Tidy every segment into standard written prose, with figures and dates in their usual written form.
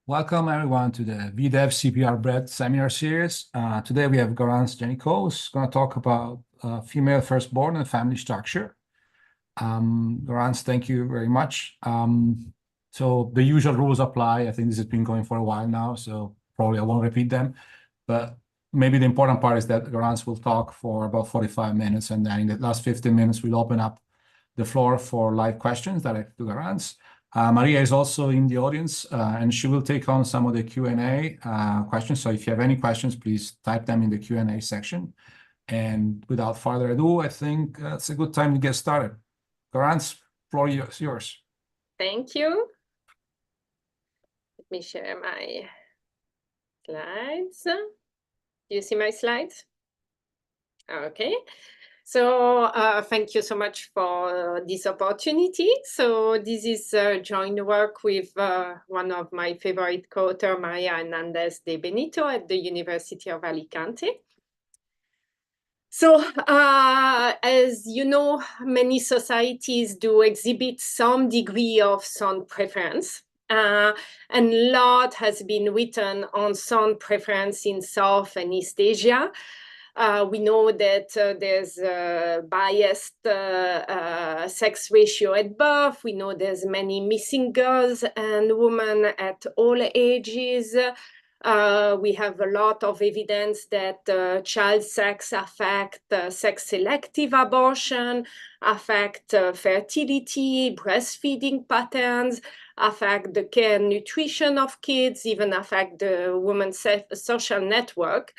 Welcome everyone to the VDEV CPR Bread Seminar Series. Today we have Garance Genicot who's going to talk about female firstborn and family structure. Garance, thank you very much. So the usual rules apply. I think this has been going for a while now, so probably I won't repeat them. But maybe the important part is that Garance will talk for about 45 minutes, and then in the last 15 minutes we'll open up the floor for live questions directed to Garance. Maria is also in the audience, and she will take on some of the Q&A questions. So if you have any questions, please type them in the Q&A section. And without further ado, I think it's a good time to get started. Garance, floor is yours. Thank you. Let me share my slides. Do you see my slides? Okay. So thank you so much for this opportunity. So this is joint work with one of my favorite co-authors, Maria Hernandez de Benito at the University of Alicante. So as you know, many societies do exhibit some degree of sound preference. And a lot has been written on sound preference in South and East Asia. We know that there's a biased sex ratio at birth. We know there's many missing girls and women at all ages. We have a lot of evidence that child sex affect sex-selective abortion, affect fertility, breastfeeding patterns, affect the care and nutrition of kids, even affect the woman's social network.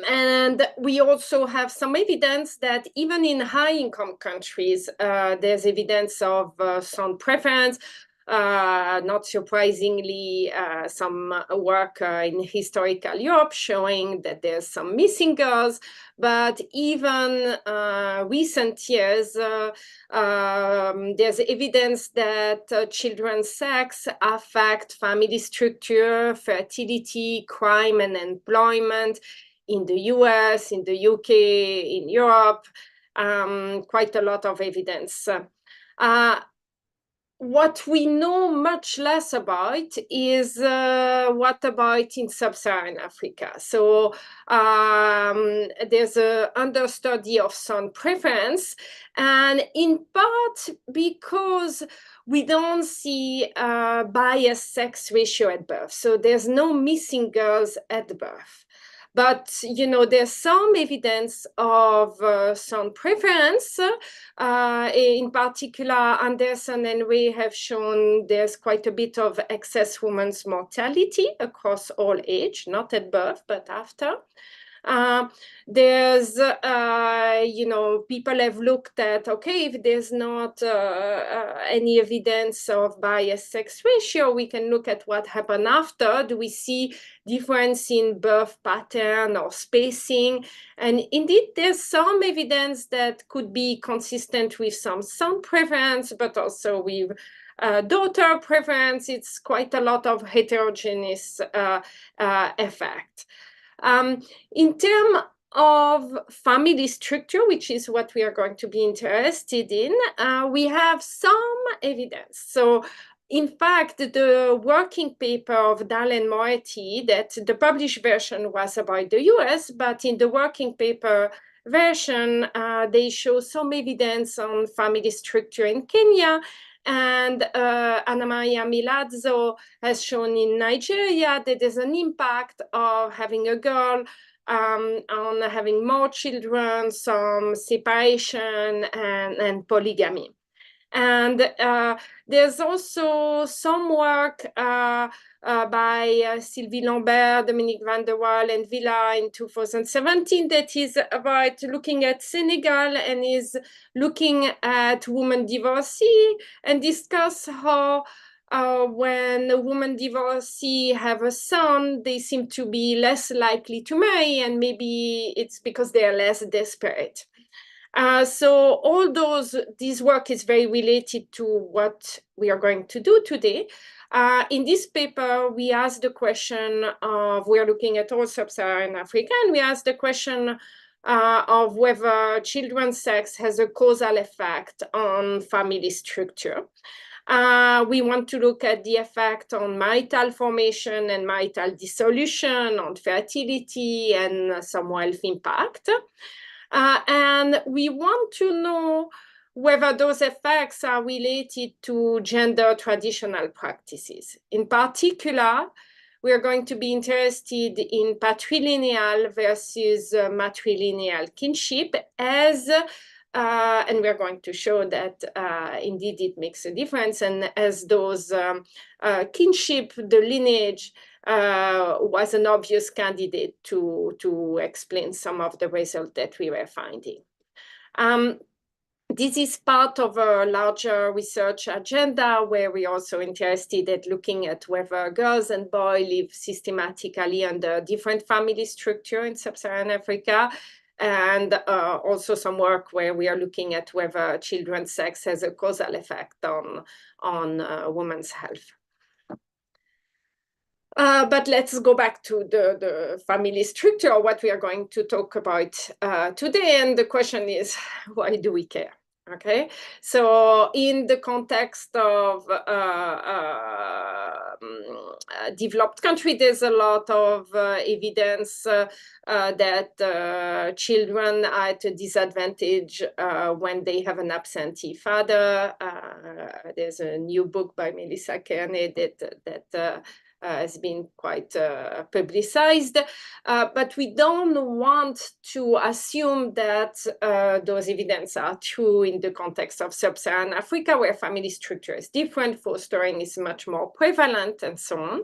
And we also have some evidence that even in high-income countries, there's evidence of sound preference. Not surprisingly, some work in historical Europe showing that there's some missing girls, but even recent years, there's evidence that children's sex affect family structure, fertility, crime, and employment in the US, in the UK, in Europe, quite a lot of evidence. What we know much less about is what about in sub-Saharan Africa. So there's an understudy of sound preference, and in part because we don't see a biased sex ratio at birth. So there's no missing girls at birth. But, you know, there's some evidence of sound preference. In particular, Anderson and Ray have shown there's quite a bit of excess women's mortality across all age, not at birth, but after. There's, you know, people have looked at, okay, if there's not any evidence of biased sex ratio, we can look at what happened after. Do we see difference in birth pattern or spacing? And indeed, there's some evidence that could be consistent with some son preference, but also with daughter preference. It's quite a lot of heterogeneous effect. In terms of family structure, which is what we are going to be interested in, we have some evidence. So in fact, the working paper of Dahl and Moretti, that the published version was about the US, but in the working paper version, they show some evidence on family structure in Kenya. And Anna Maria Milazzo has shown in Nigeria that there's an impact of having a girl on having more children, some separation and polygamy. And there's also some work by Sylvie Lambert, Dominique van der Waal, and Villa in 2017 that is about looking at Senegal and is looking at women divorcee and discuss how when a woman divorcee have a son, they seem to be less likely to marry, and maybe it's because they are less desperate. So all this work is very related to what we are going to do today. In this paper, we asked the question of, we are looking at all sub-Saharan Africa, and we asked the question of whether children's sex has a causal effect on family structure. We want to look at the effect on marital formation and marital dissolution, on fertility, and some wealth impact. And we want to know whether those effects are related to gender traditional practices. In particular, we are going to be interested in patrilineal versus matrilineal kinship as and we're going to show that indeed it makes a difference. And as those kinship, the lineage was an obvious candidate to explain some of the results that we were finding. This is part of a larger research agenda where we're also interested in looking at whether girls and boys live systematically under different family structure in sub-Saharan Africa, and also some work where we are looking at whether children's sex has a causal effect on women's health. But let's go back to the family structure, what we are going to talk about today. And the question is, why do we care? Okay, so in the context of developed country, there's a lot of evidence that children are at a disadvantage when they have an absentee father. There's a new book by Melissa Kearney that has been quite publicized, but we don't want to assume that those evidence are true in the context of sub-Saharan Africa, where family structure is different, fostering is much more prevalent, and so on.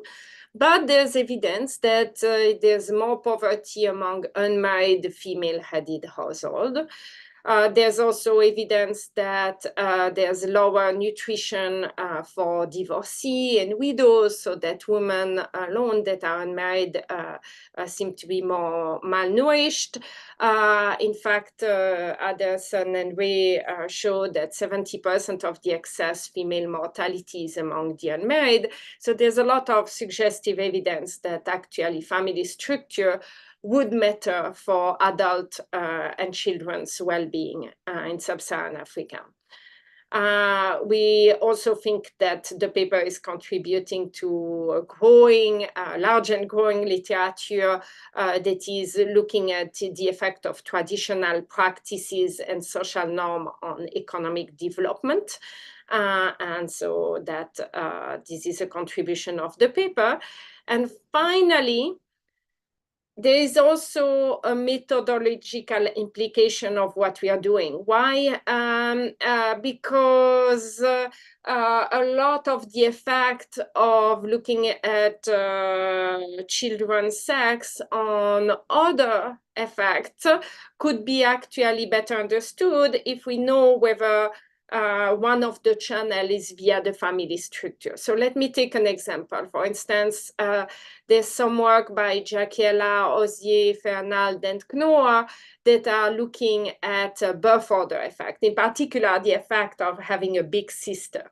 But there's evidence that there's more poverty among unmarried female-headed households. There's also evidence that there's lower nutrition for divorcee and widows, so that women alone that are unmarried seem to be more malnourished. In fact, Anderson and Ray show that 70% of the excess female mortality is among the unmarried. So there's a lot of suggestive evidence that actually family structure would matter for adult and children's well-being in sub-Saharan Africa. We also think that the paper is contributing to a growing, large and growing literature that is looking at the effect of traditional practices and social norm on economic development. And so that this is a contribution of the paper. And finally, there is also a methodological implication of what we are doing. Why? Because a lot of the effect of looking at children's sex on other effects could be actually better understood if we know whether one of the channels is via the family structure. So let me take an example. For instance, there's some work by Jacquiela, Ozier, Fernald, and Knoa that are looking at birth order effect, in particular the effect of having a big sister.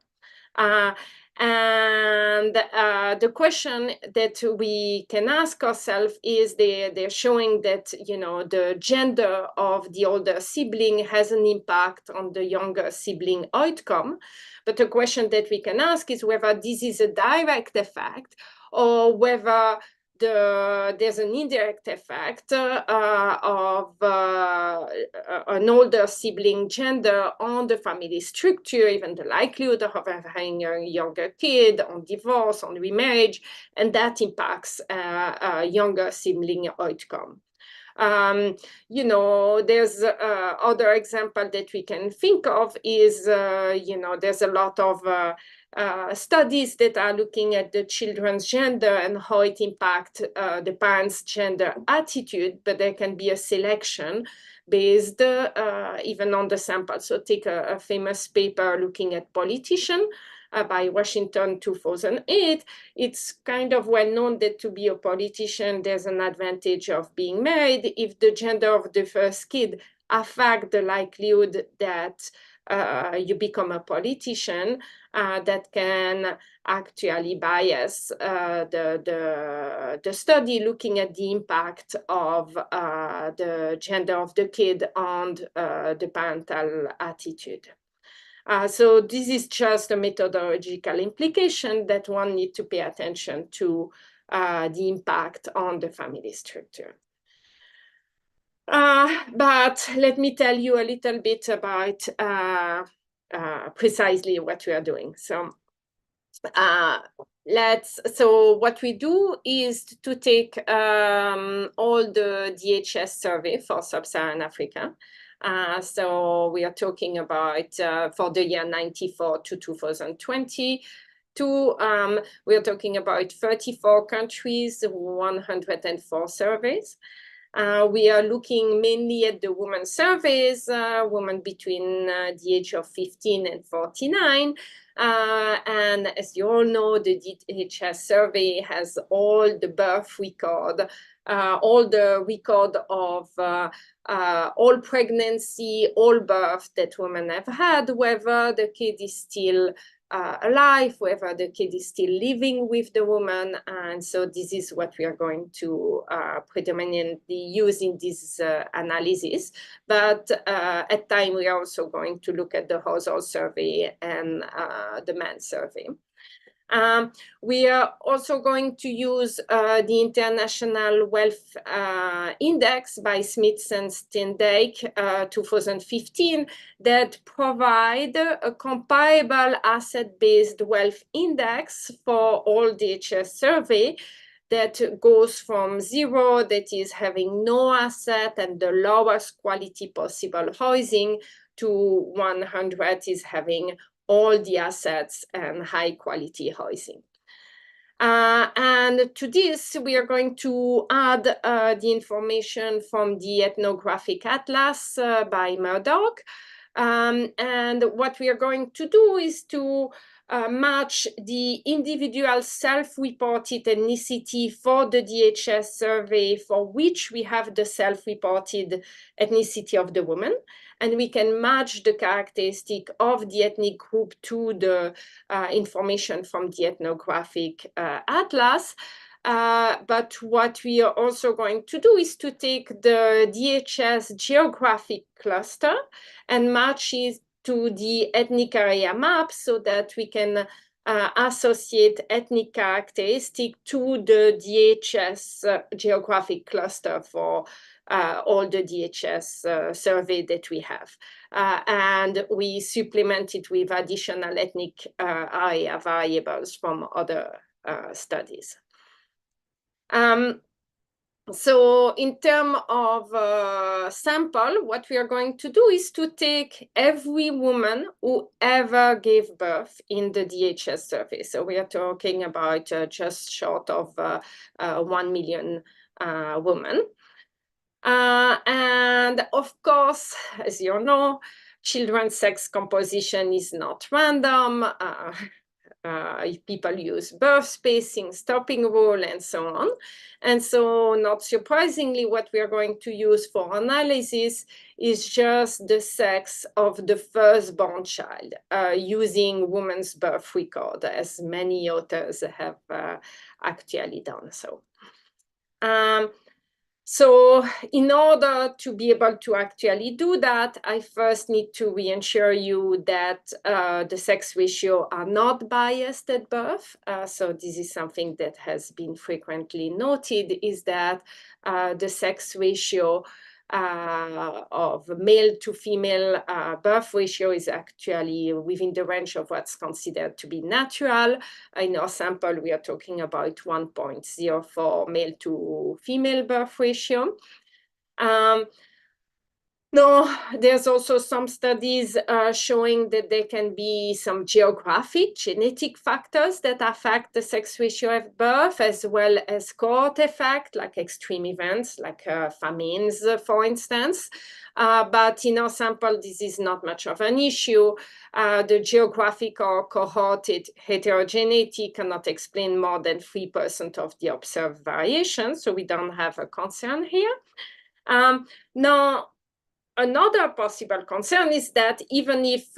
And the question that we can ask ourselves is they're showing that, you know, the gender of the older sibling has an impact on the younger sibling outcome. But the question that we can ask is whether this is a direct effect or whether there's an indirect effect of an older sibling gender on the family structure, even the likelihood of having a younger kid, on divorce, on remarriage, and that impacts younger sibling outcome. You know, there's other example that we can think of is, you know, there's a lot of studies that are looking at the children's gender and how it impacts the parents' gender attitude, but there can be a selection based even on the sample. So take a famous paper looking at politicians by Washington 2008. It's kind of well known that to be a politician, there's an advantage of being married if the gender of the first kid affects the likelihood that you become a politician. That can actually bias the study looking at the impact of the gender of the kid on the parental attitude. So this is just a methodological implication that one needs to pay attention to the impact on the family structure. But let me tell you a little bit about precisely what we are doing. So what we do is to take all the DHS survey for sub-Saharan Africa. So we are talking about for the year 94 to 2020. We are talking about 34 countries, 104 surveys. We are looking mainly at the women surveys, women between the age of 15 and 49. And as you all know, the DHS survey has all the birth record, all the record of all pregnancy, all birth that women have had, whether the kid is still alive, whether the kid is still living with the woman. And so this is what we are going to predominantly use in this analysis. But at time, we are also going to look at the household survey and the man survey. We are also going to use the International Wealth Index by Smith and Stendijk 2015 that provide a comparable asset-based wealth index for all DHS survey that goes from 0, that is having no asset and the lowest quality possible housing, to 100 is having all the assets and high quality housing. And to this, we are going to add the information from the ethnographic atlas by Murdoch. And what we are going to do is to match the individual self-reported ethnicity for the DHS survey, for which we have the self-reported ethnicity of the woman. And we can match the characteristic of the ethnic group to the information from the ethnographic atlas. But what we are also going to do is to take the DHS geographic cluster and match it to the ethnic area map so that we can associate ethnic characteristic to the DHS geographic cluster for all the DHS survey that we have. And we supplement it with additional ethnic area variables from other studies. So in terms of sample, what we are going to do is to take every woman who ever gave birth in the DHS survey. So we are talking about just short of 1 million women. And of course, as you know, children's sex composition is not random. People use birth spacing, stopping rule, and so on. And so not surprisingly, what we are going to use for analysis is just the sex of the firstborn child, using women's birth record, as many authors have actually done so. So in order to be able to actually do that, I first need to reassure you that the sex ratio are not biased at birth. So this is something that has been frequently noted, is that the sex ratio of male to female birth ratio is actually within the range of what's considered to be natural. In our sample, we are talking about 1.04 male to female birth ratio. No, there's also some studies showing that there can be some geographic, genetic factors that affect the sex ratio at birth, as well as cohort effect, like extreme events, like famines, for instance. But in our sample, this is not much of an issue. The geographic or cohort heterogeneity cannot explain more than 3% of the observed variation, so we don't have a concern here. Now, another possible concern is that even if,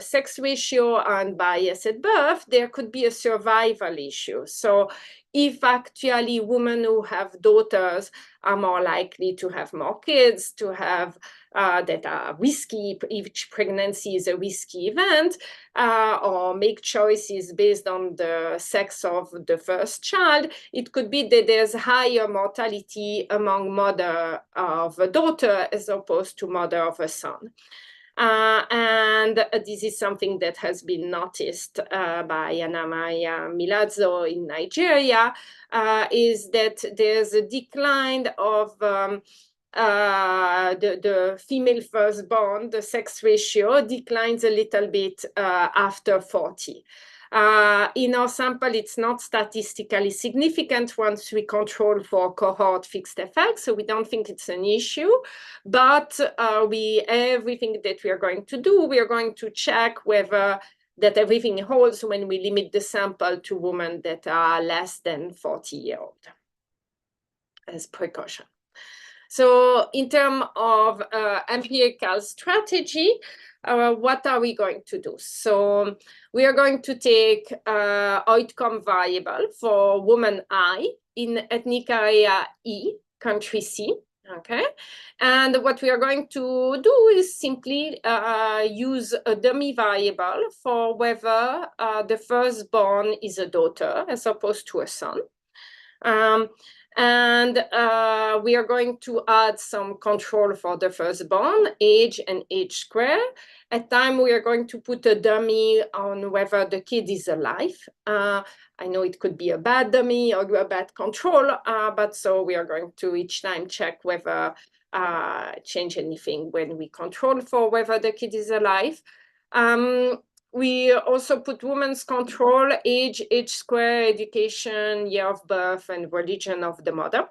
sex ratio and bias at birth, there could be a survival issue. So if actually women who have daughters are more likely to have more kids, to have that are risky, each pregnancy is a risky event, or make choices based on the sex of the first child, it could be that there's higher mortality among mother of a daughter as opposed to mother of a son. And this is something that has been noticed by Anamaya Milazzo in Nigeria, is that there's a decline of the female firstborn, the sex ratio declines a little bit after 40. In our sample, it's not statistically significant once we control for cohort fixed effects, so we don't think it's an issue. But everything that we are going to do, we are going to check whether that everything holds when we limit the sample to women that are less than 40-year-old as precaution. So in terms of empirical strategy, what are we going to do? So we are going to take outcome variable for woman I in ethnic area E, country C, okay? And what we are going to do is simply use a dummy variable for whether the firstborn is a daughter as opposed to a son. And we are going to add some control for the firstborn, age and age square. At time, we are going to put a dummy on whether the kid is alive. I know it could be a bad dummy or a bad control, but so we are going to each time check whether change anything when we control for whether the kid is alive. We also put women's control, age, age square, education, year of birth, and religion of the mother.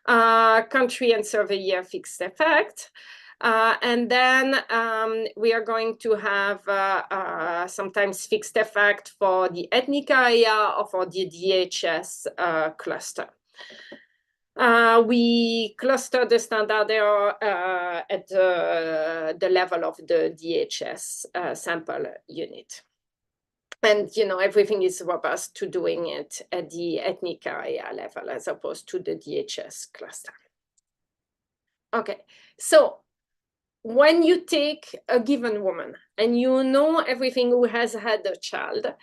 Country and survey year fixed effect. And then we are going to have sometimes fixed effect for the ethnic area or for the DHS cluster. We cluster the standard error at the level of the DHS sample unit. And, you know, everything is robust to doing it at the ethnic area level as opposed to the DHS cluster. Okay, so when you take a given woman and you know everything who has had a child,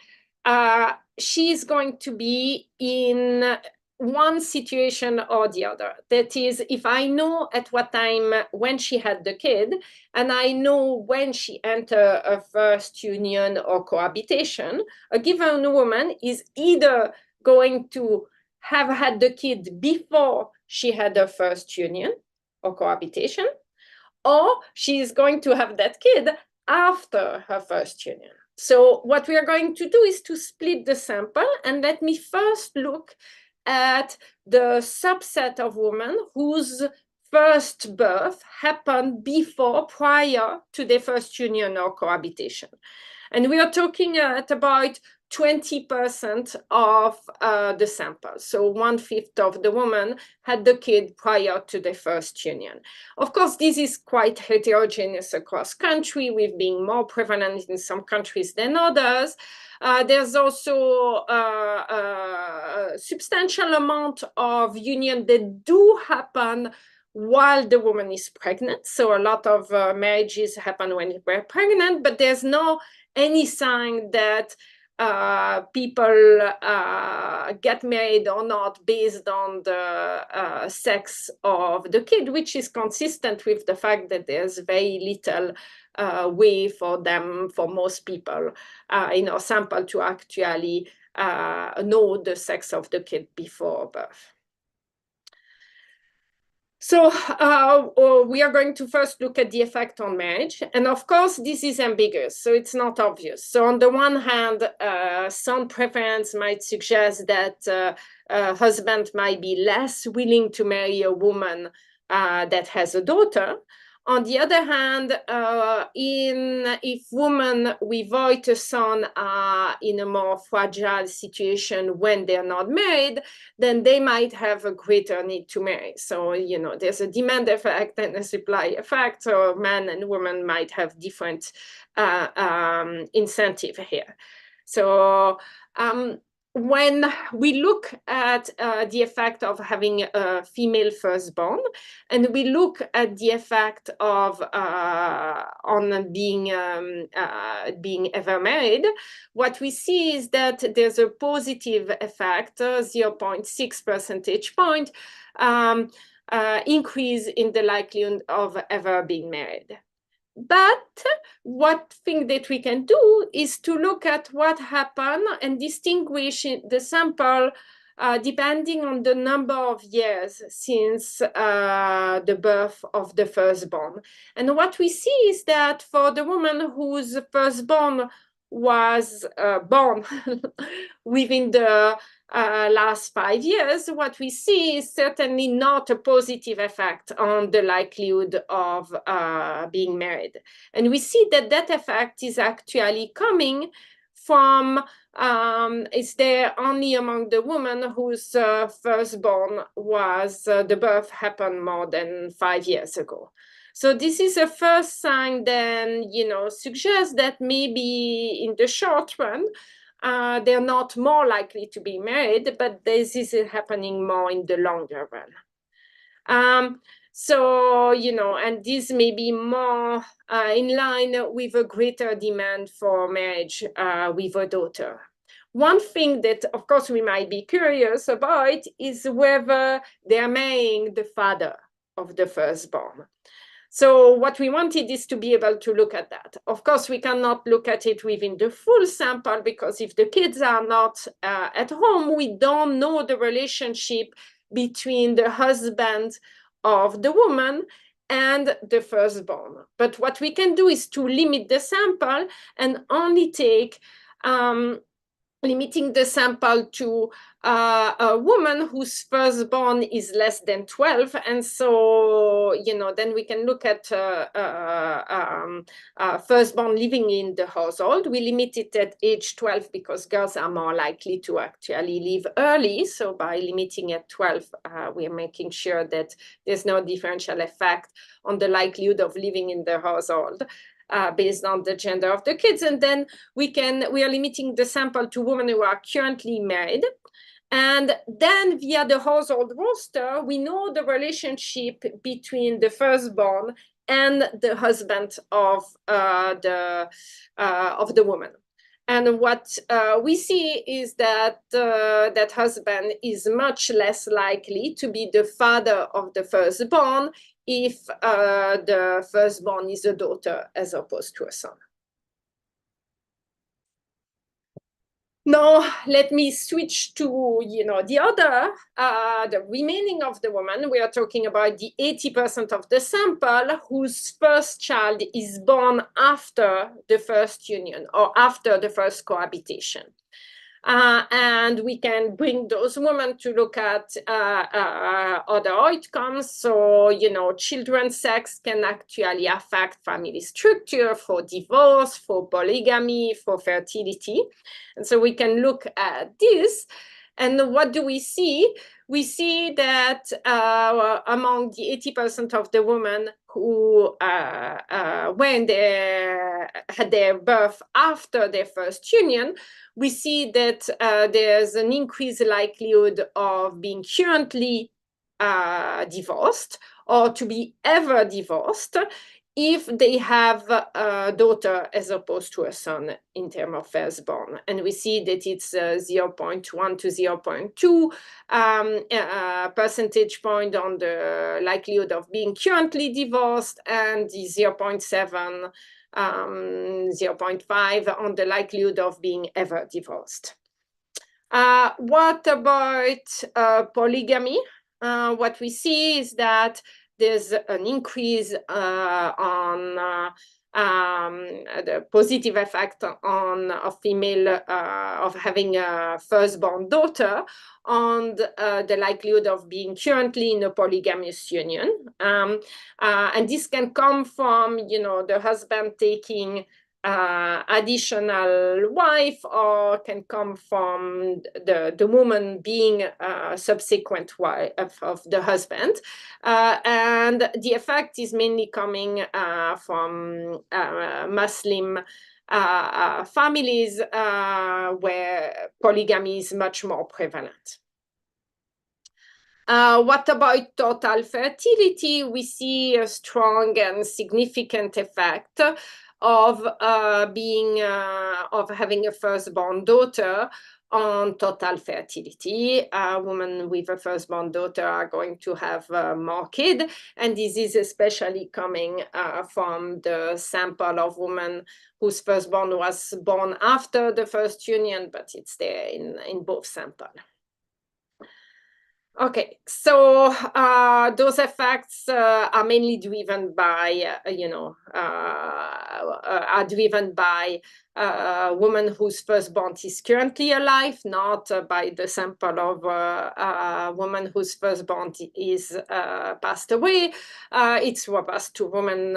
she's going to be in one situation or the other. That is, if I know at what time when she had the kid, and I know when she entered a first union or cohabitation, a given woman is either going to have had the kid before she had her first union or cohabitation, or she is going to have that kid after her first union. So what we are going to do is to split the sample, and let me first look at the subset of women whose first birth happened prior to their first union or cohabitation. And we are talking at about 20% of the sample. So 1/5 of the women had the kid prior to the first union. Of course, this is quite heterogeneous across country, with being more prevalent in some countries than others. There's also a substantial amount of union that do happen while the woman is pregnant. So a lot of marriages happen when we're pregnant, but there's no any sign that people get married or not based on the sex of the kid, which is consistent with the fact that there's very little way for them, for most people in our sample, to actually know the sex of the kid before birth. So we are going to first look at the effect on marriage. And of course, this is ambiguous, so it's not obvious. So on the one hand, some preference might suggest that a husband might be less willing to marry a woman that has a daughter. On the other hand, if women without a son are in a more fragile situation when they're not married, then they might have a greater need to marry. So, you know, there's a demand effect and a supply effect. So men and women might have different incentive here. So when we look at the effect of having a female firstborn, and we look at the effect of on being ever married, what we see is that there's a positive effect, 0.6 percentage point increase in the likelihood of ever being married. But what thing that we can do is to look at what happened and distinguish the sample depending on the number of years since the birth of the firstborn. And what we see is that for the woman whose firstborn was born within the last 5 years, what we see is certainly not a positive effect on the likelihood of being married. And we see that that effect is actually coming from, is there only among the women whose firstborn was, the birth happened more than 5 years ago. So this is a first sign then, suggests that maybe in the short run, they're not more likely to be married, but this is happening more in the longer run. So, and this may be more in line with a greater demand for marriage with a daughter. One thing that, of course, we might be curious about is whether they're marrying the father of the firstborn. So what we wanted is to be able to look at that. Of course, we cannot look at it within the full sample because if the kids are not at home, we don't know the relationship between the husband of the woman and the firstborn. But what we can do is to limit the sample and only take limiting the sample to a woman whose firstborn is less than 12. And so, then we can look at firstborn living in the household. We limit it at age 12 because girls are more likely to actually leave early. So by limiting at 12, we are making sure that there's no differential effect on the likelihood of living in the household. Based on the gender of the kids. And then we are limiting the sample to women who are currently married. And then via the household roster, we know the relationship between the firstborn and the husband of the woman. And what we see is that that husband is much less likely to be the father of the firstborn if the firstborn is a daughter as opposed to a son. Now, let me switch to, the other, the remaining of the women. We are talking about the 80% of the sample whose first child is born after the first union or after the first cohabitation. And we can bring those women to look at other outcomes. So, children's sex can actually affect family structure for divorce, for polygamy, for fertility. And so we can look at this. And what do we see? We see that among the 80% of the women who, when they had their birth after their first union, we see that there's an increased likelihood of being currently divorced or to be ever divorced if they have a daughter as opposed to a son in terms of firstborn. And we see that it's 0.1 to 0.2 percentage point on the likelihood of being currently divorced and the 0.7 0.5 on the likelihood of being ever divorced. What about polygamy? What we see is that there's an increase on the positive effect on a female of having a firstborn daughter on the likelihood of being currently in a polygamous union. And this can come from, the husband taking additional wife, or can come from the woman being a subsequent wife of the husband. And the effect is mainly coming from Muslim families where polygamy is much more prevalent. What about total fertility? We see a strong and significant effect of having a firstborn daughter on total fertility. Women with a firstborn daughter are going to have more kids, and this is especially coming from the sample of women whose firstborn was born after the first union, but it's there in both samples. Okay, so those effects are mainly driven by, are driven by women whose firstborn is currently alive, not by the sample of women whose firstborn is passed away. It's robust to women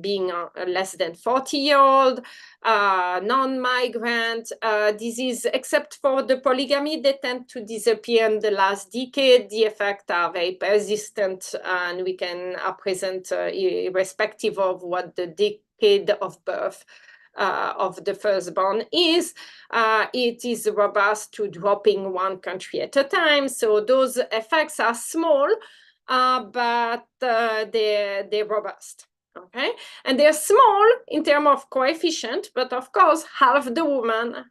being less than 40-year-old, non-migrant disease, except for the polygamy, they tend to disappear in the last decade. The effects are very persistent, and we can present irrespective of what the decade of birth of the firstborn is. It is robust to dropping one country at a time. So those effects are small, but they're robust. Okay, and they're small in terms of coefficient, but of course, half the women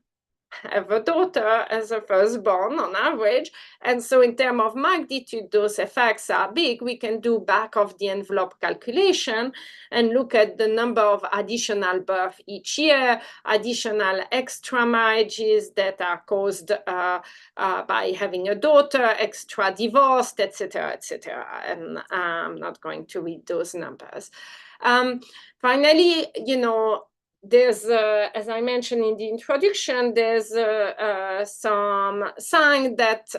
have a daughter as a firstborn on average. And so in terms of magnitude, those effects are big. We can do back of the envelope calculation and look at the number of additional births each year, additional extra marriages that are caused by having a daughter, extra divorce, etc., etc. And I'm not going to read those numbers. Finally, there's, as I mentioned in the introduction, there's some signs that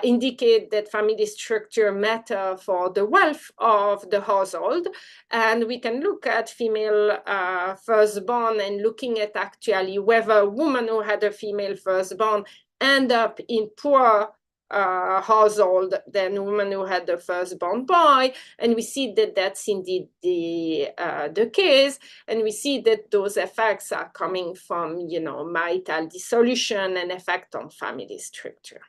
indicate that family structure matter for the wealth of the household. And we can look at female firstborn and looking at actually whether a woman who had a female firstborn end up in poor household than women who had the firstborn boy, and we see that that's indeed the case, and we see that those effects are coming from marital dissolution and effect on family structure.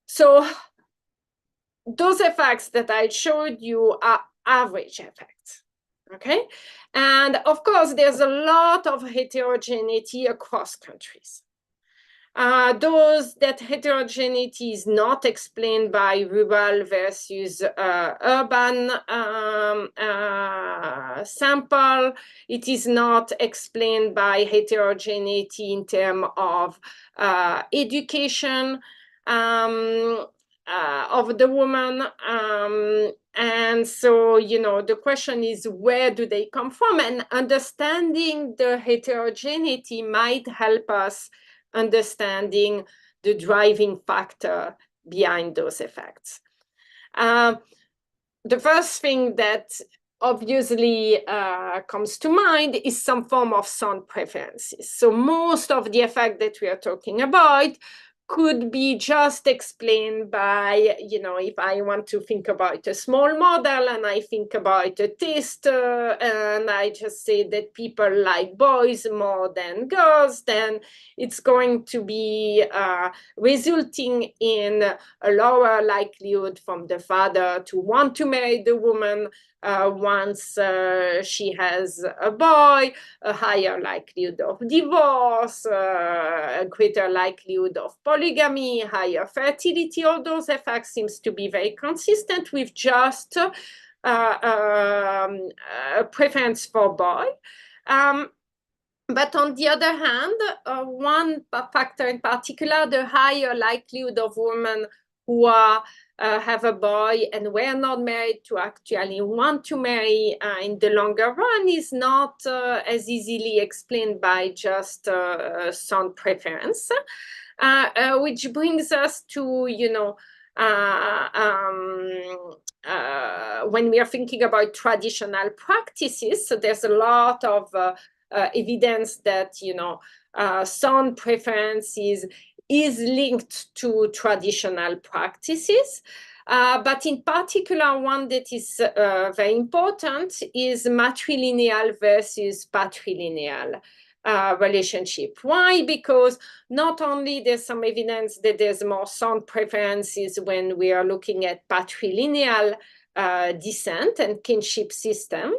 So those effects that I showed you are average effects. Okay, and of course there's a lot of heterogeneity across countries. That heterogeneity is not explained by rural versus urban sample. It is not explained by heterogeneity in terms of education of the woman. And so, the question is, where do they come from? And understanding the heterogeneity might help us understanding the driving factor behind those effects. The first thing that obviously comes to mind is some form of sound preferences. So most of the effect that we are talking about could be just explained by, if I want to think about a small model and I think about a test and I just say that people like boys more than girls, then it's going to be resulting in a lower likelihood from the father to want to marry the woman once she has a boy, a higher likelihood of divorce, a greater likelihood of polygamy, higher fertility. All those effects seems to be very consistent with just a preference for boy. But on the other hand, one factor in particular, the higher likelihood of women who have a boy and were not married to actually want to marry in the longer run is not as easily explained by just sound preference, which brings us to, when we are thinking about traditional practices, so there's a lot of evidence that, sound preference is linked to traditional practices. But in particular, one that is very important is matrilineal versus patrilineal relationship. Why? Because not only there's some evidence that there's more sound preferences when we are looking at patrilineal descent and kinship system.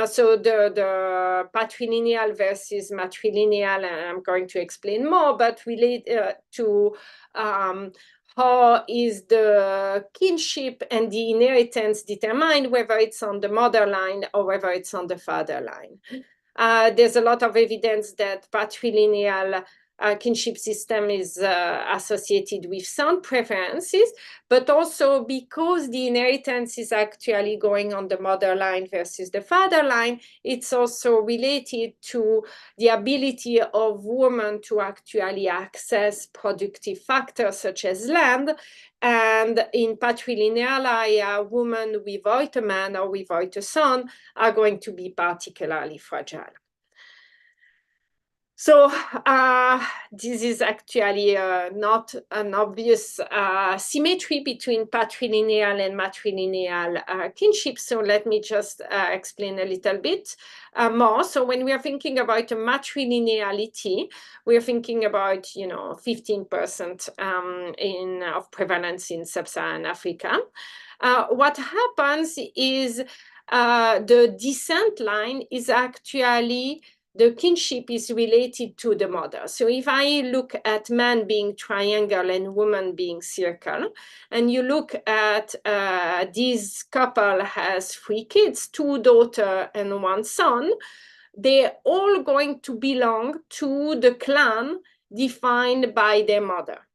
So the patrilineal versus matrilineal, I'm going to explain more, but relate to how is the kinship and the inheritance determined, whether it's on the mother line or whether it's on the father line. There's a lot of evidence that patrilineal kinship system is associated with sound preferences, but also because the inheritance is actually going on the mother line versus the father line, it's also related to the ability of women to actually access productive factors such as land. And in patrilineal area, women without a man or without a son are going to be particularly fragile. So this is actually not an obvious symmetry between patrilineal and matrilineal kinship. So let me just explain a little bit more. So when we are thinking about a matrilineality, we are thinking about 15% of prevalence in sub-Saharan Africa. What happens is the descent line is actually the kinship is related to the mother. So if I look at man being triangle and woman being circle, and you look at this couple has 3 kids, 2 daughters and 1 son, they're all going to belong to the clan defined by their mother.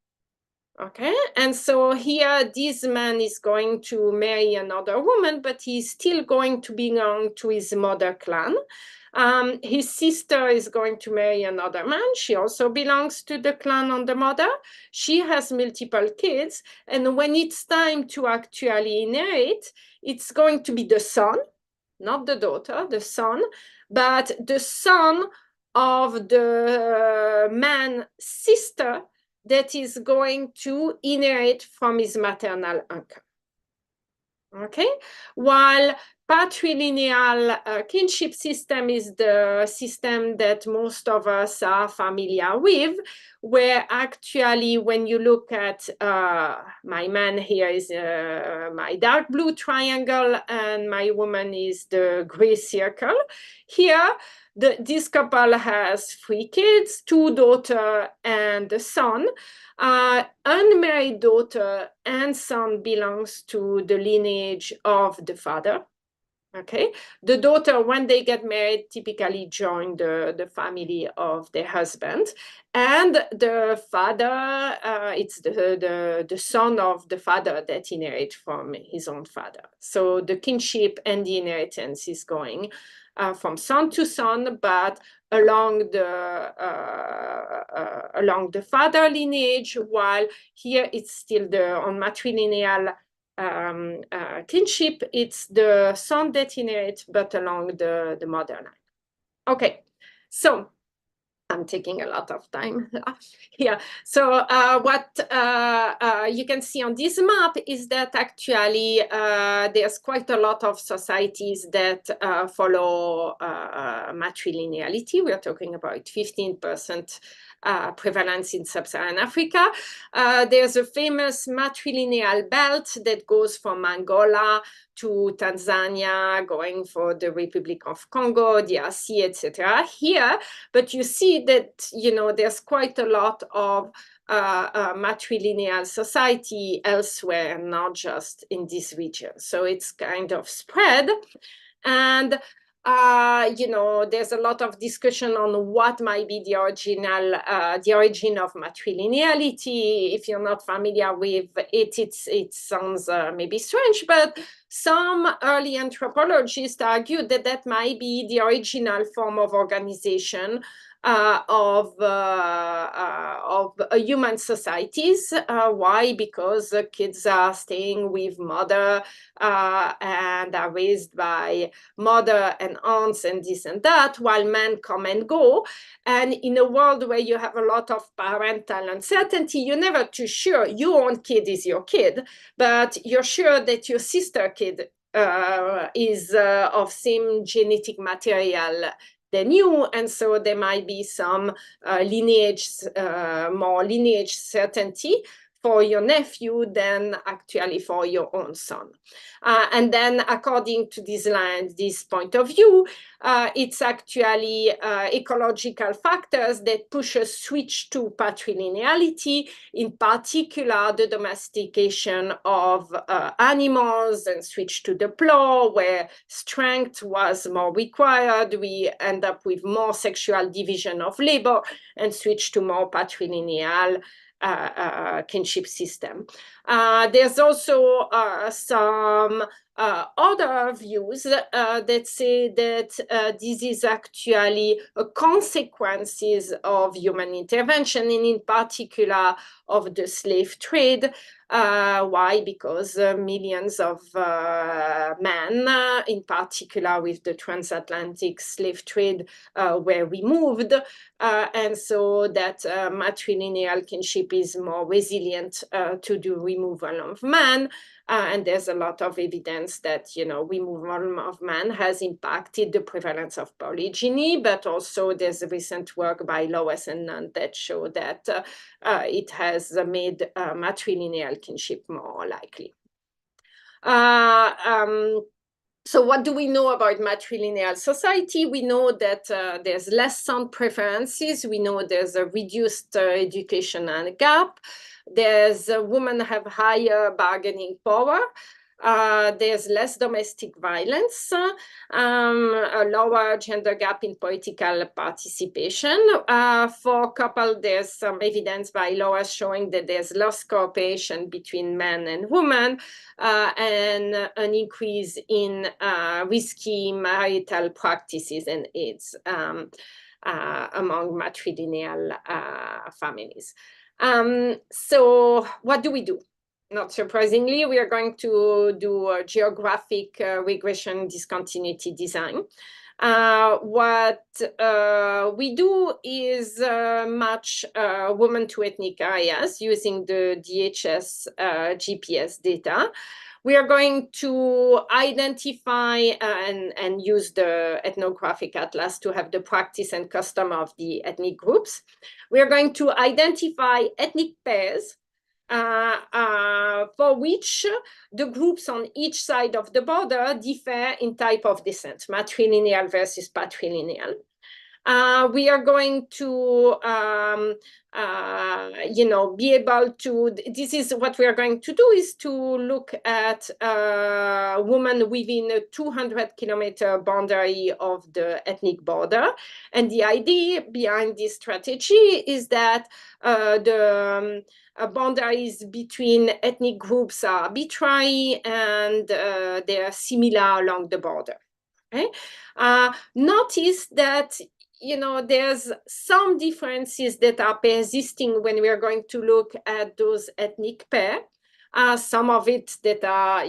Okay, and so here this man is going to marry another woman, but he's still going to belong to his mother clan. His sister is going to marry another man. She also belongs to the clan on the mother. She has multiple kids. And when it's time to actually inherit, it's going to be the son, not the daughter, the son, but the son of the man's sister that is going to inherit from his maternal uncle. Okay, while patrilineal kinship system is the system that most of us are familiar with, where actually when you look at my man here is my dark blue triangle and my woman is the gray circle. Here, this couple has 3 kids, 2 daughters and a son. Unmarried daughter and son belongs to the lineage of the father. Okay, the daughter, when they get married, typically join the family of their husband, and the father, it's the son of the father that inherits from his own father. So the kinship and the inheritance is going from son to son, but along the father lineage, while here it's still on matrilineal kinship, it's the son that inherits, but along the mother line. Okay, so I'm taking a lot of time here. So what you can see on this map is that actually there's quite a lot of societies that follow matrilineality. We are talking about 15% prevalence in sub-Saharan Africa. There's a famous matrilineal belt that goes from Angola to Tanzania, going for the Republic of Congo, DRC, etc. here. But you see that, there's quite a lot of matrilineal society elsewhere, not just in this region. So it's kind of spread. And there's a lot of discussion on what might be the origin of matrilineality. If you're not familiar with it, it sounds maybe strange, but some early anthropologists argued that might be the original form of organization of human societies. Why? Because kids are staying with mother and are raised by mother and aunts and this and that, while men come and go. And in a world where you have a lot of parental uncertainty, you're never too sure. Your own kid is your kid, but you're sure that your sister kid is of same genetic material than you, and so there might be some more lineage certainty for your nephew than actually for your own son. And then according to this point of view, it's actually ecological factors that push a switch to patrilineality, in particular the domestication of animals and switch to the plow, where strength was more required. We end up with more sexual division of labor and switch to more patrilineal kinship system. There's also some other views that say that this is actually consequences of human intervention, and in particular of the slave trade. Why? Because millions of men, in particular with the transatlantic slave trade, were removed. And so that matrilineal kinship is more resilient to the removal of man. And there's a lot of evidence that, removal of man has impacted the prevalence of polygyny, but also there's recent work by Lowes and Nunn that show that it has made matrilineal kinship more likely. So what do we know about matrilineal society? We know that there's less sound preferences. We know there's a reduced educational gap. There's women have higher bargaining power. There's less domestic violence, a lower gender gap in political participation. For couple, there's some evidence by Lowes showing that there's less cooperation between men and women, and an increase in risky marital practices and AIDS among matrilineal families. So what do we do? Not surprisingly, we are going to do a geographic regression discontinuity design. What we do is match women to ethnic areas using the DHS GPS data. We are going to identify and use the ethnographic atlas to have the practice and custom of the ethnic groups. We are going to identify ethnic pairs for which the groups on each side of the border differ in type of descent, matrilineal versus patrilineal. We are going to, be able to, this is what we are going to do, is to look at women within a 200-kilometer boundary of the ethnic border. And the idea behind this strategy is that the boundaries between ethnic groups are arbitrary and they are similar along the border. Okay? Notice that there's some differences that are persisting when we are going to look at those ethnic pairs. Some of it that are,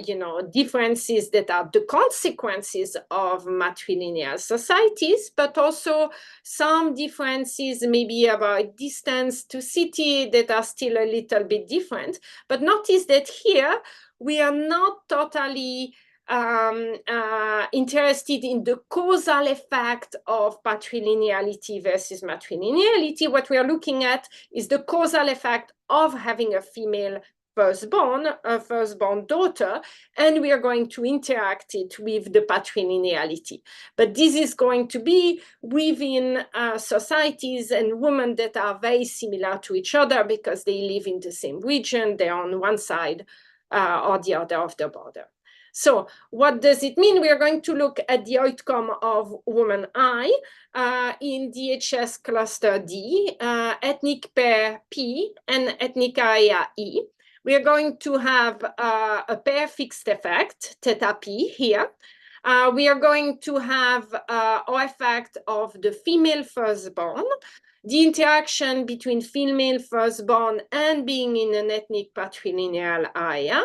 differences that are the consequences of matrilineal societies, but also some differences maybe about distance to city that are still a little bit different. But notice that here we are not totally interested in the causal effect of patrilineality versus matrilineality. What we are looking at is the causal effect of having a female firstborn, a firstborn daughter, and we are going to interact it with the patrilineality. But this is going to be within societies and women that are very similar to each other because they live in the same region, they're on one side or the other of the border. So what does it mean? We are going to look at the outcome of woman I in DHS cluster D, ethnic pair P, and ethnic area E. We are going to have a pair fixed effect, theta P here. We are going to have our effect of the female firstborn, the interaction between female firstborn and being in an ethnic patrilineal area.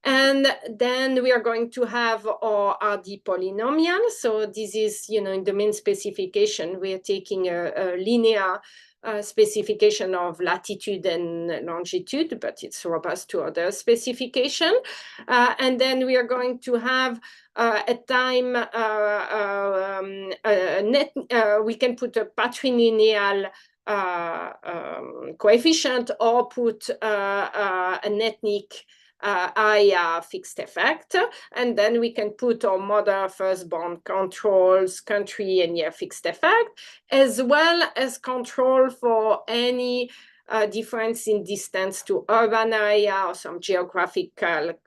And then we are going to have our RD polynomial. So this is, in the main specification, we are taking a linear specification of latitude and longitude, but it's robust to other specification. And then we are going to have at time we can put a patrilineal coefficient or put an ethnic area fixed effect, and then we can put our mother firstborn controls, country and year fixed effect, as well as control for any difference in distance to urban area or some geographic covariate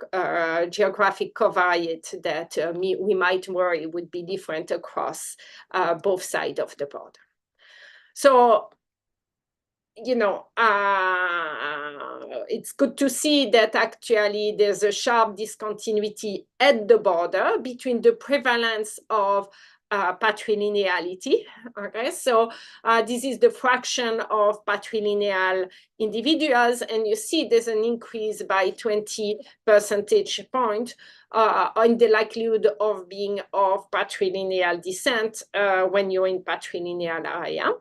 that we might worry would be different across both sides of the border. So, it's good to see that actually there's a sharp discontinuity at the border between the prevalence of patrilineality. Okay, so this is the fraction of patrilineal individuals, and you see there's an increase by 20 percentage point in the likelihood of being of patrilineal descent when you're in patrilineal area.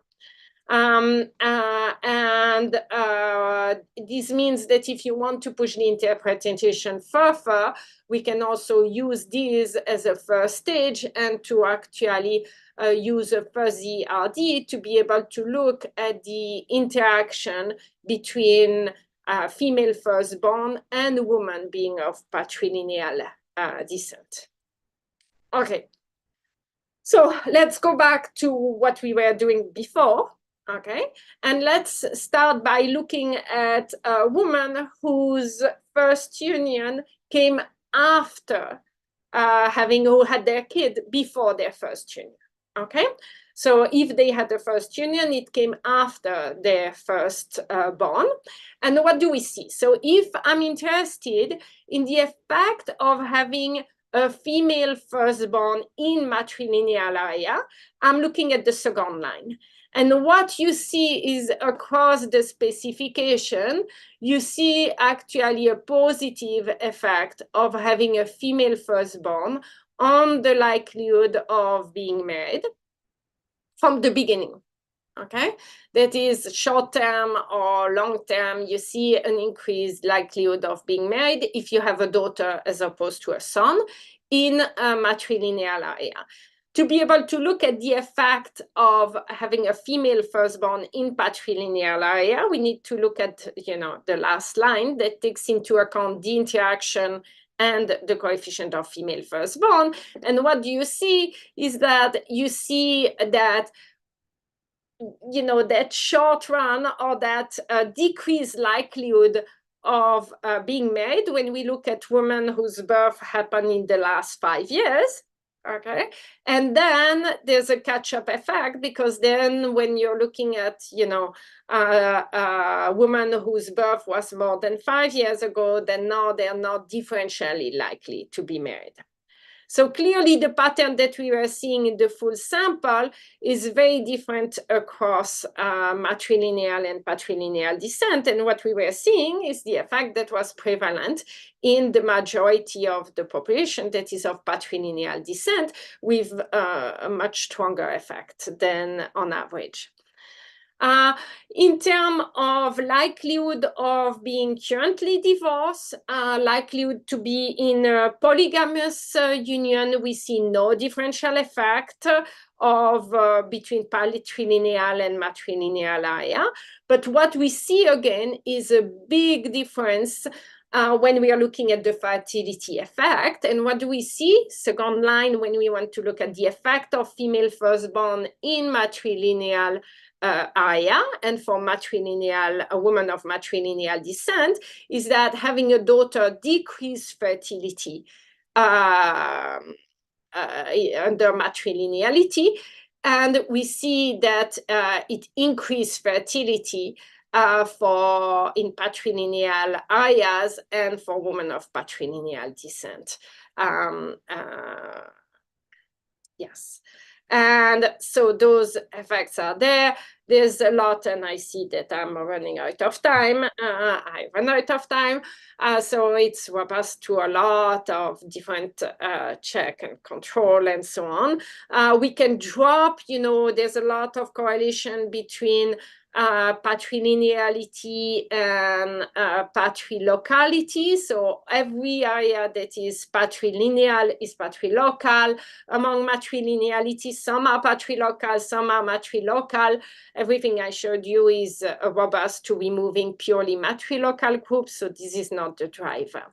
This means that if you want to push the interpretation further, we can also use this as a first stage and to actually use a fuzzy RD to be able to look at the interaction between female firstborn and woman being of patrilineal descent. Okay, so let's go back to what we were doing before. Okay, and let's start by looking at a woman whose first union came after who had their kid before their first union. Okay, so if they had the first union, it came after their first born. And what do we see? So if I'm interested in the effect of having a female firstborn in matrilineal area, I'm looking at the second line. And what you see is across the specification, you see actually a positive effect of having a female firstborn on the likelihood of being married from the beginning. Okay, that is short term or long term, you see an increased likelihood of being married if you have a daughter as opposed to a son in a matrilineal area. To be able to look at the effect of having a female firstborn in patrilineal area, we need to look at, the last line that takes into account the interaction and the coefficient of female firstborn. And what do you see is that you see that that short run or that decreased likelihood of being married when we look at women whose birth happened in the last 5 years. Okay, and then there's a catch-up effect because then when you're looking at, a woman whose birth was more than 5 years ago, then now they're not differentially likely to be married. So clearly the pattern that we were seeing in the full sample is very different across matrilineal and patrilineal descent. And what we were seeing is the effect that was prevalent in the majority of the population that is of patrilineal descent with a much stronger effect than on average. In terms of likelihood of being currently divorced, likelihood to be in a polygamous union, we see no differential effect of between patrilineal and matrilineal area. But what we see again is a big difference when we are looking at the fertility effect. And what do we see? Second line, when we want to look at the effect of female firstborn in matrilineal area and for a woman of matrilineal descent, is that having a daughter decrease fertility under matrilineality, and we see that it increased fertility in patrilineal areas and for women of patrilineal descent. Yes. And so those effects are there. There's a lot, and I see that I'm running out of time. I run out of time. So it's robust to a lot of different check and control and so on. We can drop, there's a lot of correlation between patrilineality and patrilocality. So every area that is patrilineal is patrilocal. Among matrilineality, some are patrilocal, some are matrilocal. Everything I showed you is robust to removing purely matrilocal groups, so this is not the driver.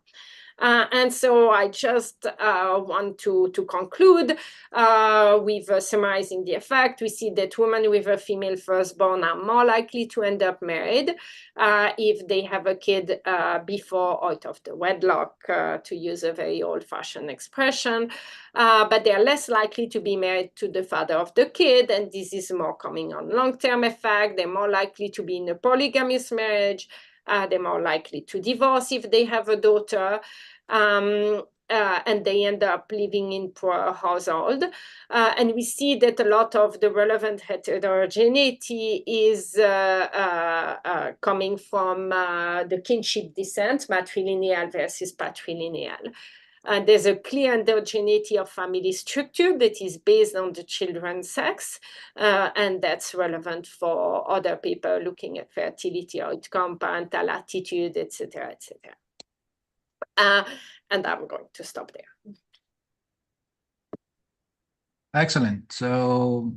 And so I just want to conclude with summarizing the effect. We see that women with a female firstborn are more likely to end up married if they have a kid before out of the wedlock, to use a very old-fashioned expression. But they are less likely to be married to the father of the kid, and this is more coming on long-term effect. They're more likely to be in a polygamous marriage. They're more likely to divorce if they have a daughter. And they end up living in poor household. And we see that a lot of the relevant heterogeneity is coming from the kinship descent, matrilineal versus patrilineal. There's a clear heterogeneity of family structure that is based on the children's sex, and that's relevant for other people looking at fertility outcome, parental attitude, etc., etc. And I'm going to stop there. Excellent. So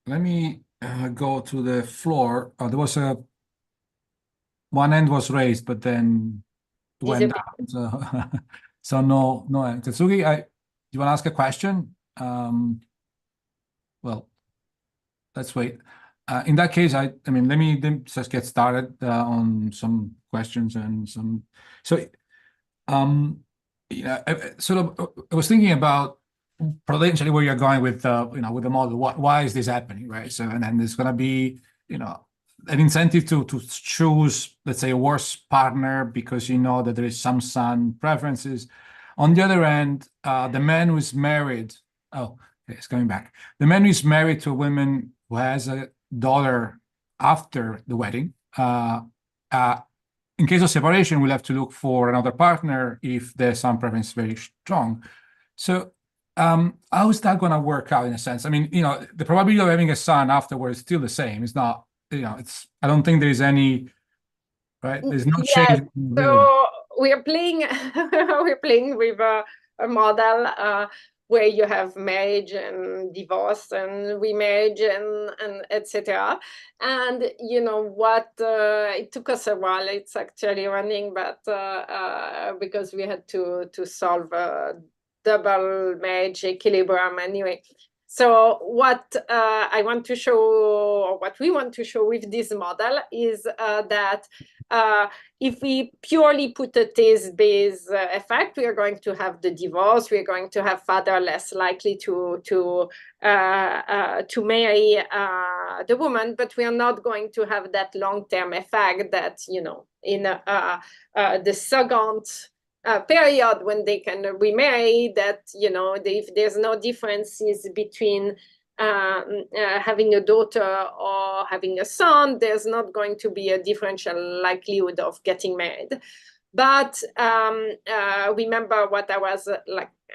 let me go to the floor. There was one hand was raised, but then went down. So, so no. Tetsugi, do you want to ask a question? Well, let's wait. In that case, I mean, let me just get started on some questions and some. So, sort of, I was thinking about potentially where you're going with with the model. Why is this happening, right? So, and then there's going to be, an incentive to choose, let's say, a worse partner because you know that there is some son preferences. On the other hand, the man who's married, it's coming back. The man who's married to a woman who has a daughter after the wedding, in case of separation, we'll have to look for another partner if the son preference is very strong. So how is that going to work out in a sense? I mean, the probability of having a son afterwards is still the same. It's not, I don't think there's any, right? There's no change. So we're playing with a model where you have marriage and divorce and remarriage and etc. And what it took us a while. It's actually running, but because we had to solve a double marriage equilibrium anyway. So what I want to show, or what we want to show with this model is that if we purely put a test-based effect, we are going to have the divorce. We are going to have father less likely to marry the woman, but we are not going to have that long-term effect that in the second period when they can remarry, that if there's no differences between having a daughter or having a son, there's not going to be a differential likelihood of getting married. But remember what I was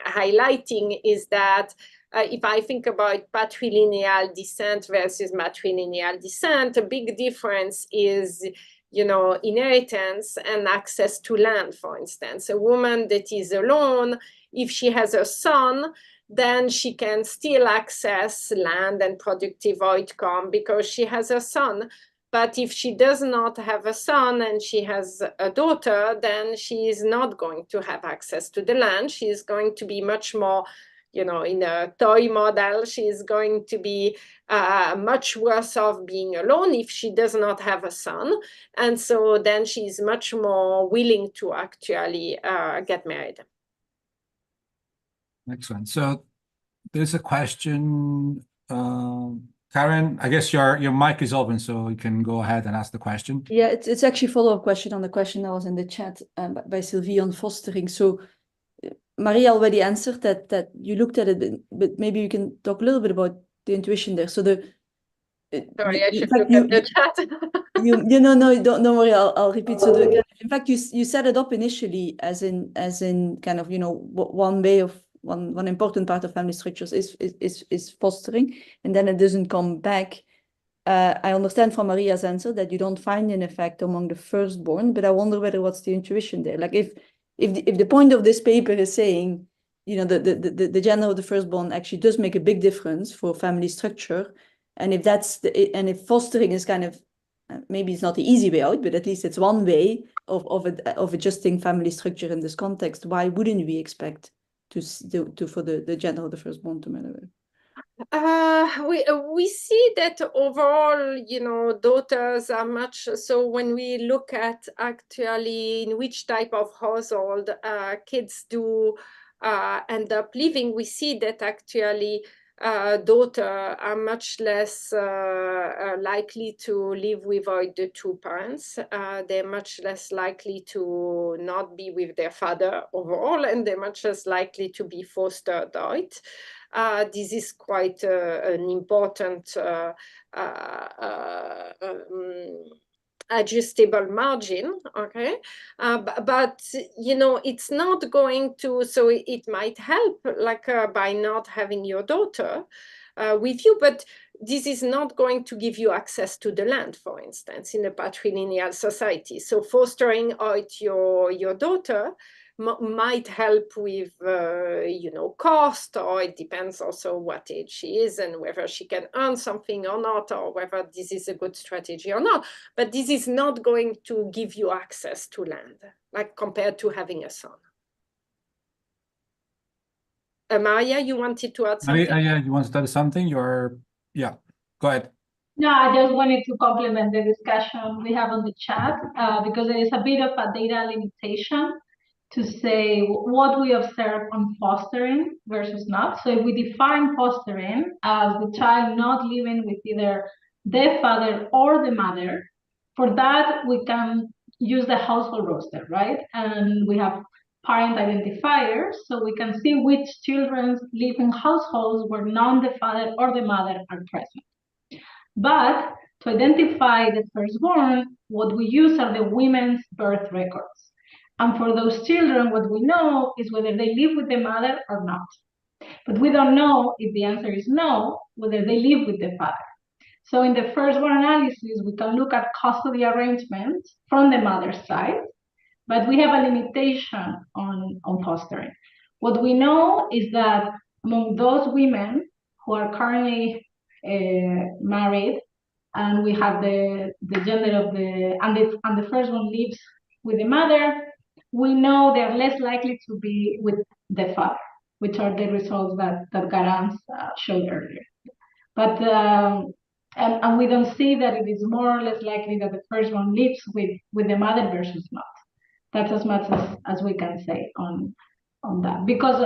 highlighting is that if I think about patrilineal descent versus matrilineal descent, a big difference is inheritance and access to land, for instance. A woman that is alone, if she has a son, then she can still access land and productive outcome because she has a son. But if she does not have a son and she has a daughter, then she is not going to have access to the land. She is going to be much more, in a toy model, she is going to be much worse off being alone if she does not have a son. And so then she's much more willing to actually get married. Excellent. So there's a question. Karen, I guess your mic is open, so you can go ahead and ask the question. Yeah, it's actually a follow-up question on the question that was in the chat by Sylvie on fostering. So Maria already answered that you looked at it, but maybe you can talk a little bit about the intuition there. So Sorry, I should look at the chat. no, don't worry. I'll repeat. So in fact, you set it up initially as in kind of, one way of one important part of family structures is fostering, and then it doesn't come back. I understand from Maria's answer that you don't find an effect among the firstborn, but I wonder what's the intuition there. Like if the point of this paper is saying, the gender of the firstborn actually does make a big difference for family structure, and if fostering is kind of, maybe it's not the easy way out, but at least it's one way of adjusting family structure in this context, why wouldn't we expect for the gender of the firstborn to matter? We see that overall, daughters are much, so when we look at actually in which type of household kids do end up living, we see that actually daughters are much less likely to live without the two parents. They're much less likely to not be with their father overall, and they're much less likely to be fostered out. This is quite an important adjustable margin, okay? But it's not going to, so it might help, like by not having your daughter with you, but this is not going to give you access to the land, for instance, in a patrilineal society. So fostering out your daughter might help with, cost, or it depends also what age she is and whether she can earn something or not, or whether this is a good strategy or not. But this is not going to give you access to land, like compared to having a son. Maria, you wanted to add something? Yeah, you want to tell something? Yeah, go ahead. No, I just wanted to complement the discussion we have on the chat because there is a bit of a data limitation to say what we observe on fostering versus not. So if we define fostering as the child not living with either the father or the mother, for that we can use the household roster, right? And we have parent identifiers, so we can see which children live in households where none the father or the mother are present. But to identify the firstborn, what we use are the women's birth records. And for those children, what we know is whether they live with the mother or not. But we don't know if the answer is no, whether they live with the father. So in the firstborn analysis, we can look at custody arrangements from the mother's side, but we have a limitation on fostering. What we know is that among those women who are currently married, and we have the gender of and the first one lives with the mother, we know they're less likely to be with the father, which are the results that Garance showed earlier. But and we don't see that it is more or less likely that the first one lives with the mother versus not. That's as much as we can say on that, because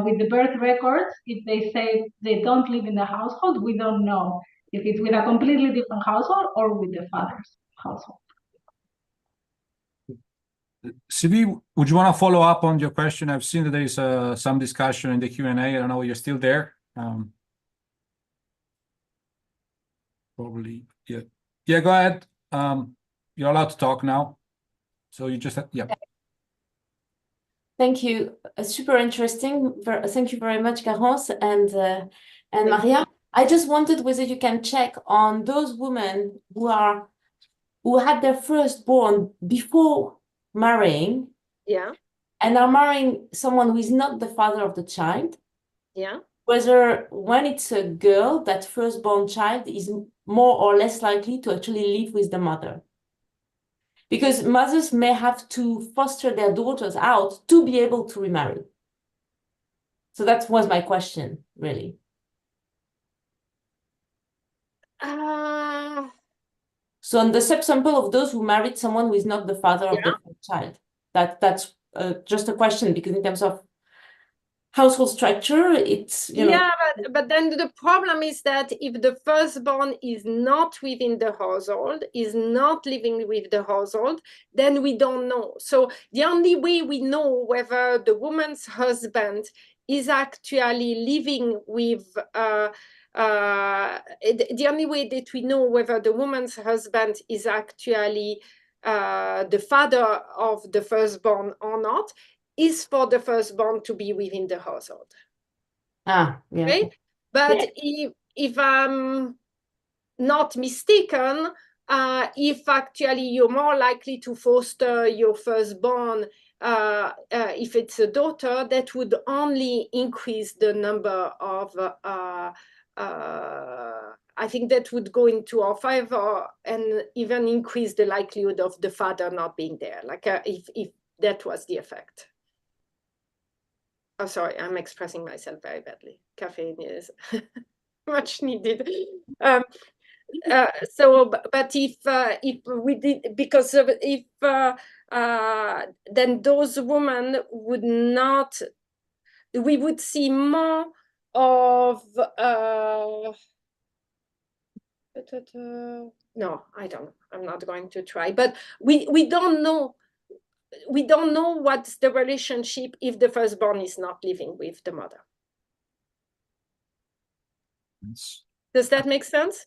with the birth records, if they say they don't live in the household, we don't know if it's with a completely different household or with the father's household. Sivi, would you want to follow up on your question? I've seen that there is some discussion in the Q&A. I don't know if you're still there. Probably, yeah. Yeah, go ahead. You're allowed to talk now. So you just, yeah. Thank you. Super interesting. Thank you very much, Garance and Maria. I just wondered whether you can check on those women who had their firstborn before marrying, yeah, and are marrying someone who is not the father of the child. Yeah. Whether when it's a girl, that firstborn child is more or less likely to actually live with the mother. Because mothers may have to foster their daughters out to be able to remarry. So that was my question, really. So on the subsample of those who married someone who is not the father of the child, that's just a question, because in terms of household structure, it's, you know. Yeah, but then the problem is that if the firstborn is not within the household, is not living with the household, then we don't know. So the only way we know whether the woman's husband is actually living with, the only way that we know whether the woman's husband is actually the father of the firstborn or not is for the firstborn to be within the household. Ah, yeah. Right? But Yeah. if I'm not mistaken, if actually you're more likely to foster your firstborn, if it's a daughter, that would only increase the number of, I think that would go into our favor and even increase the likelihood of the father not being there, like if that was the effect. Oh, sorry, I'm expressing myself very badly. Caffeine is much needed. So, but if we did, because of, if then those women would not, we would see more of no, I don't. I'm not going to try. But we don't know. We don't know what's the relationship if the firstborn is not living with the mother. Does that make sense?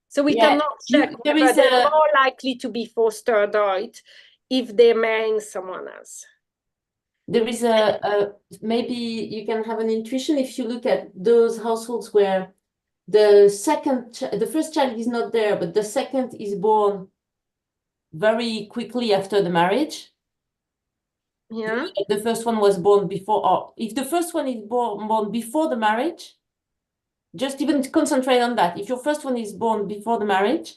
So we cannot check whether they're more likely to be fostered out if they're marrying someone else. There is maybe you can have an intuition if you look at those households where the first child is not there, but the second is born very quickly after the marriage. Yeah. The first one was born before, or if the first one is born before the marriage, just even concentrate on that. If your first one is born before the marriage,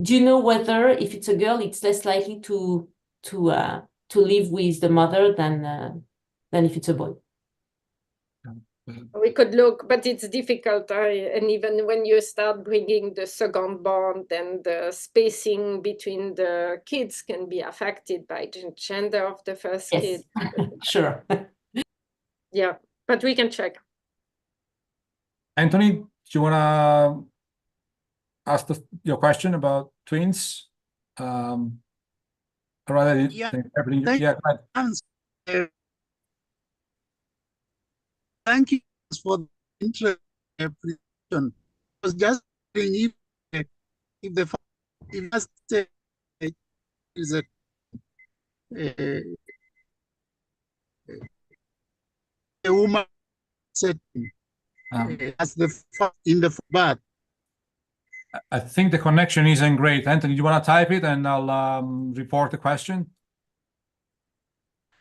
do you know whether if it's a girl, it's less likely to live with the mother than if it's a boy? We could look, but it's difficult. And even when you start bringing the second born, then the spacing between the kids can be affected by the gender of the first kid. Sure. Yeah, but we can check. Anthony, do you want to ask your question about twins? Or rather, yeah, thank you for the interest. I was just if the is a woman setting as the in the birth. I think the connection isn't great. Anthony, do you want to type it and I'll report the question?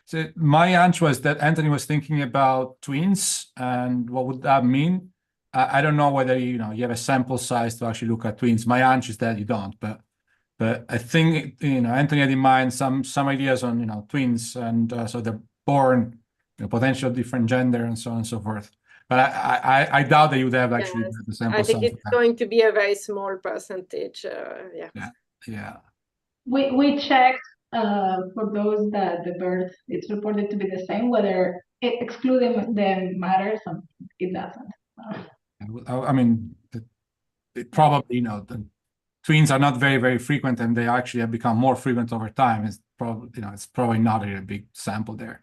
So my answer was that Anthony was thinking about twins and what would that mean? I don't know whether you have a sample size to actually look at twins. My answer is that you don't, but I think Anthony had in mind some ideas on twins and so they're born potential different gender and so on and so forth. But I doubt that you would have actually the sample size. I think it's going to be a very small percentage. Yeah. We checked for those that the birth it's reported to be the same, whether excluding them matters, and it doesn't. I mean, it probably the twins are not very, very frequent, and they actually have become more frequent over time. It's probably not a big sample there.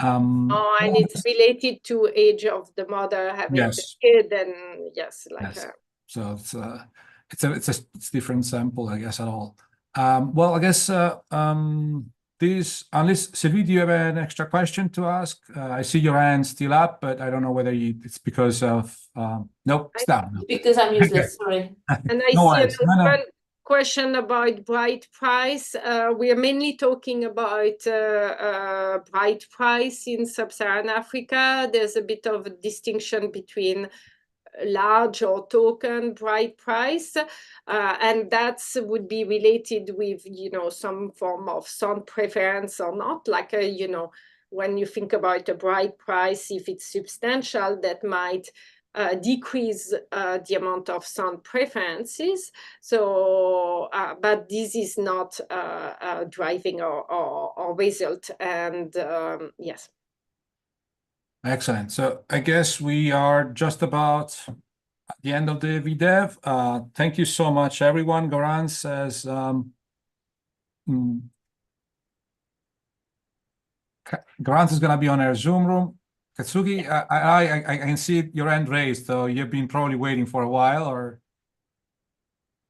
And it's related to age of the mother having the kid, and so it's a different sample, I guess, at all. Well, I guess unless Sylvie, do you have an extra question to ask? I see your hand still up, but I don't know whether it's because of nope, it's down. Because I'm useless, sorry. And I see one question about bride price. We are mainly talking about bride price in sub-Saharan Africa. There's a bit of a distinction between large or token bride price, and that would be related with some form of son preference or not, like when you think about a bride price, if it's substantial, that might decrease the amount of son preferences. So but this is not driving our result. And yes. Excellent. So I guess we are just about at the end of the VDEV. Thank you so much, everyone. Garance says Garance is going to be on our Zoom room. Katsuki, I can see your hand raised, so you've been probably waiting for a while, or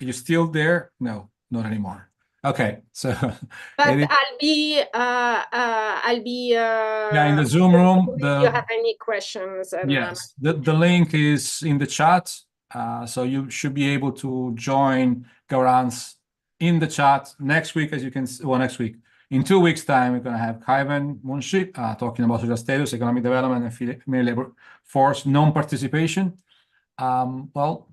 are you still there? No, not anymore. Okay, so but I'll be yeah, in the Zoom room. if you have any questions. And, yes, the link is in the chat, so you should be able to join Garance in the chat next week, as you can see. Well, next week. In 2 weeks' time, we're going to have Kaivan Munshi talking about social status, economic development, and female labor force non-participation. Well,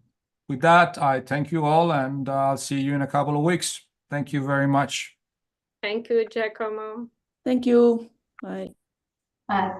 with that, I thank you all, and I'll see you in a couple of weeks. Thank you very much. Thank you, Giacomo. Thank you. Bye. Bye.